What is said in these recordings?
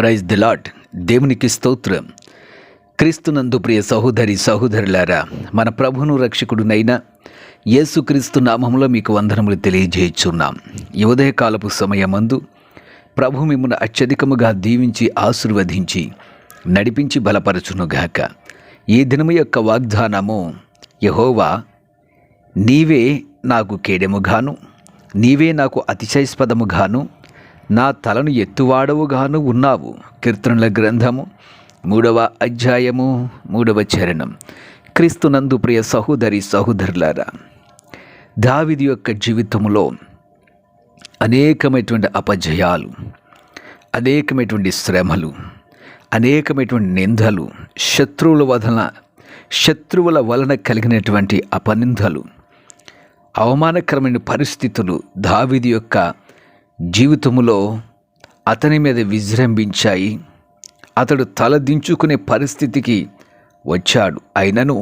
Praise the lord. దేవునికి స్తోత్రం. క్రీస్తునందు ప్రియ సహోదరి సహోదరులారా, మన ప్రభువును రక్షకుడునైన యేసుక్రీస్తు నామములో మీకు వందనములు తెలియజేయుచున్నాం. ఈ ఉదయకాలపు సమయమందు ప్రభు మిమ్మల్ని అత్యధికముగా దీవించి ఆశీర్వదించి నడిపించి బలపరచునుగాక. ఈ దినము యొక్క వాగ్దానము, యెహోవా నీవే నాకు కేడెముగాను, నీవే నాకు అతిశయాస్పదముగాను, నా తలను ఎత్తువాడవుగాను ఉన్నావు. కీర్తనల గ్రంథము 3వ అధ్యాయము 3వ చరణం. క్రీస్తునందు ప్రియ సహోదరి సహోదరులారా, దావీదు యొక్క జీవితంలో అనేకమైనటువంటి అపజయాలు, అనేకమైనటువంటి శ్రమలు, అనేకమైనటువంటి నిందలు, శత్రువుల వలన కలిగినటువంటి అపనిందలు, అవమానకరమైన పరిస్థితులు దావీదు యొక్క జీవితములో అతని మీద విజృంభించాయి. అతడు తల దించుకునే పరిస్థితికి వచ్చాడు. అయినను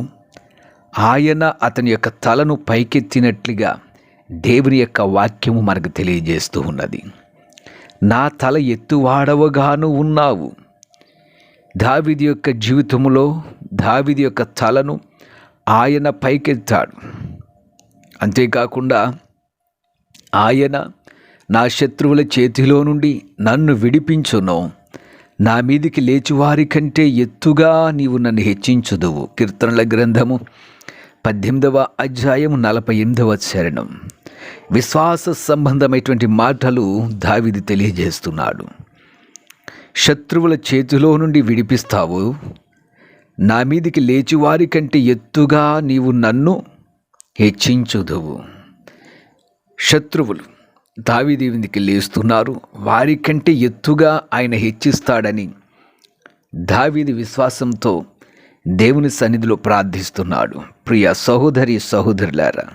ఆయన అతని యొక్క తలను పైకెత్తినట్లుగా దేవుని యొక్క వాక్యము మనకు తెలియజేస్తూ ఉన్నది. నా తల ఎత్తువాడవగాను ఉన్నావు. దావీదు యొక్క జీవితంలో దావీదు యొక్క తలను ఆయన పైకెత్తాడు. అంతేకాకుండా ఆయన నా శత్రువుల చేతిలో నుండి నన్ను విడిపించును, నా మీదికి లేచివారి కంటే ఎత్తుగా నీవు నన్ను హెచ్చించుదువు. కీర్తనల గ్రంథము 18వ అధ్యాయం 48వ చరణం. విశ్వాస సంబంధమైనటువంటి మాటలు దావీదు తెలియజేస్తున్నాడు. శత్రువుల చేతిలో నుండి విడిపిస్తావు, నా మీదికి లేచివారి కంటే ఎత్తుగా నీవు నన్ను హెచ్చించుదువు. శత్రువులు దావీదు మీదికి లేస్తున్నారు, వారికంటే ఎత్తుగా ఆయన హెచ్చిస్తాడని దావీదు విశ్వాసంతో దేవుని సన్నిధిలో ప్రార్థిస్తున్నాడు. ప్రియ సహోదరి సహోదరులారా,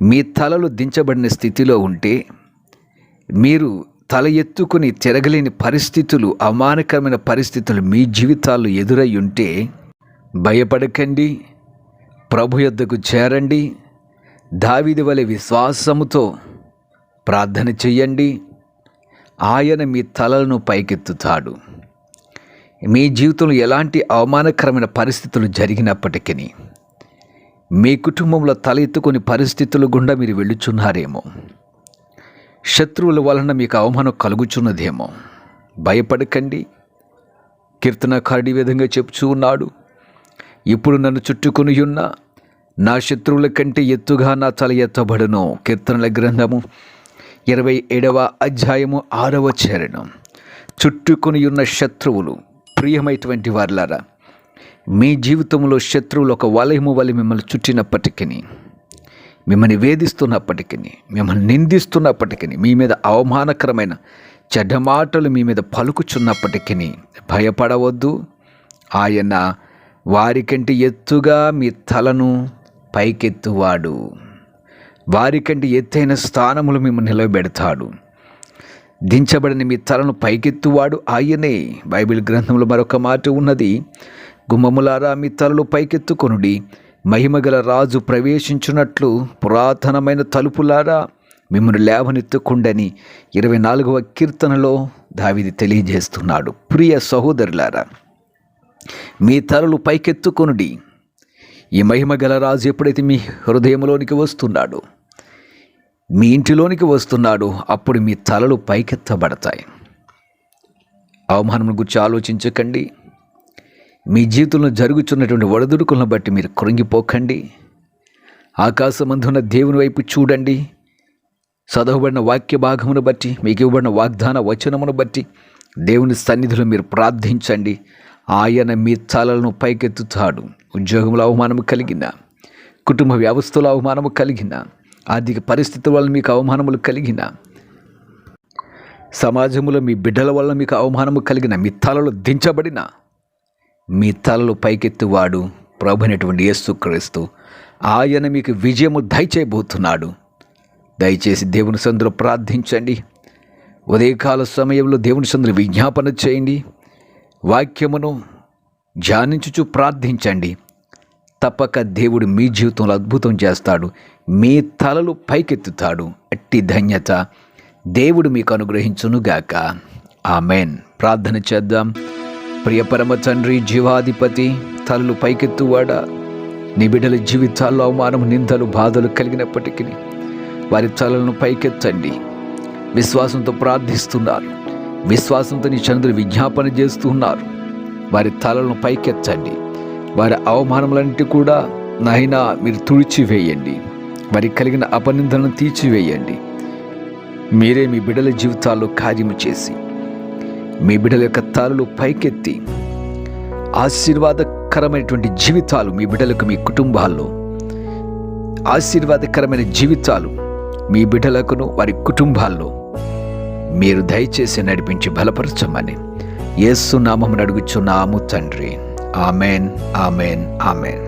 మీ తలలు దించబడిన స్థితిలో ఉంటే, మీరు తల ఎత్తుకుని తిరగలేని పరిస్థితులు, అవమానకరమైన పరిస్థితులు మీ జీవితాల్లో ఎదురై ఉంటే భయపడకండి, ప్రభు యొద్దకు చేరండి. దావీదు వలె విశ్వాసముతో ప్రార్థన చెయ్యండి. ఆయన మీ తలలను పైకెత్తుతాడు. మీ జీవితంలో ఎలాంటి అవమానకరమైన పరిస్థితులు జరిగినప్పటికీ, మీ కుటుంబంలో తల ఎత్తుకుని పరిస్థితులు గుండా మీరు వెళ్ళుచున్నారేమో, శత్రువుల వలన మీకు అవమానం కలుగుచున్నదేమో, భయపడకండి. కీర్తనకారుడు ఈ విధంగా చెప్తూ ఉన్నాడు, ఇప్పుడు నన్ను చుట్టుకొని ఉన్న నా శత్రువుల కంటే ఎత్తుగా నా తల ఎత్తబడును. కీర్తనల గ్రంథము 27వ అధ్యాయము 6వ చరణం. చుట్టుకొని ఉన్న శత్రువులు, ప్రియమైనటువంటి వారులారా, మీ జీవితంలో శత్రువులు ఒక వలయము వలె మిమ్మల్ని చుట్టినప్పటికీ, మిమ్మల్ని వేధిస్తున్నప్పటికీ, మిమ్మల్ని నిందిస్తున్నప్పటికీ, మీ మీద అవమానకరమైన చెడ్డ మాటలు మీ మీద పలుకుచున్నప్పటికీ భయపడవద్దు. ఆయన వారికంటే ఎత్తుగా మీ తలను పైకెత్తువాడు, వారికంటే ఎత్తైన స్థానములు మిమ్మల్ని నిలబెడతాడు. దించబడిన మీ తలను పైకెత్తువాడు ఆయనే. బైబిల్ గ్రంథంలో మరొక మాట ఉన్నది, గుమ్మములారా మీ తలలు పైకెత్తుకొనుడి, మహిమగల రాజు ప్రవేశించున్నట్లు పురాతనమైన తలుపులారా మిమ్మల్ని లేవనెత్తుకుండని 24వ కీర్తనలో దావీదు తెలియజేస్తున్నాడు. ప్రియ సహోదరులారా, మీ తలలు పైకెత్తుకొనుడి. ఈ మహిమగల రాజు ఎప్పుడైతే మీ హృదయంలోనికి వస్తున్నాడో, మీ ఇంటిలోనికి వస్తున్నాడో, అప్పుడు మీ తలలు పైకెత్తబడతాయి. అవమానం గురించి ఆలోచించకండి. మీ జీవితంలో జరుగుతున్నటువంటి ఒడదుడుకులను బట్టి మీరు కృంగిపోకండి. ఆకాశమందున్న దేవుని వైపు చూడండి. చదవబడిన వాక్య భాగమును బట్టి, మీకు ఇవ్వబడిన వాగ్దాన వచనమును బట్టి దేవుని సన్నిధిలో మీరు ప్రార్థించండి. ఆయన మీ తలలను పైకెత్తుతాడు. ఉద్యోగంలో అవమానము కలిగిన, కుటుంబ వ్యవస్థలో అవమానము కలిగిన, ఆర్థిక పరిస్థితుల వల్ల మీకు అవమానములు కలిగిన, సమాజంలో మీ బిడ్డల వల్ల మీకు అవమానము కలిగిన, మీ తలలు దించబడిన, మీ తలలు పైకెత్తువాడు ప్రభువైనటువంటి యేసుక్రీస్తు. ఆయన మీకు విజయము దయచేయబోతున్నాడు. దయచేసి దేవుని సన్నిధిలో ప్రార్థించండి. ఉదయకాల సమయంలో దేవుని సన్నిధిలో విజ్ఞాపన చేయండి. వాక్యమును ధ్యానించుచు ప్రార్థించండి. తప్పక దేవుడు మీ జీవితంలో అద్భుతం చేస్తాడు. మీ తలలు పైకెత్తుతాడు. అట్టి ధన్యత దేవుడు మీకు అనుగ్రహించునుగాక. ఆమెన్. ప్రార్థన చేద్దాం. ప్రియ పరమ తండ్రి, జీవాధిపతి, తలలు పైకెత్తువాడా, నీ బిడ్డల జీవితాల్లో అవమానం, నిందలు, బాధలు కలిగినప్పటికీ వారి తలలను పైకెత్తండి. విశ్వాసంతో ప్రార్థిస్తున్నారు, విశ్వాసంతో నీ చంద్రులు విజ్ఞాపన చేస్తున్నారు. వారి తలలను పైకెత్తండి. వారి అవమానములన్నిటి కూడా నాయనా మీరు తుడిచివేయండి. వారికి కలిగిన అపనిందలను తీర్చివేయండి. మీరే మీ బిడ్డల జీవితాల్లో కార్యము చేసి మీ బిడ్డల యొక్క తలలు పైకెత్తి ఆశీర్వాదకరమైనటువంటి జీవితాలు మీ బిడ్డలకు, మీ కుటుంబాల్లో ఆశీర్వాదకరమైన జీవితాలు మీ బిడ్డలకును వారి కుటుంబాల్లో మీరు దయచేసి నడిపించి బలపరచమని యేసు నామమున అడుగుచున్నాము తండ్రి. Amen, amen, amen.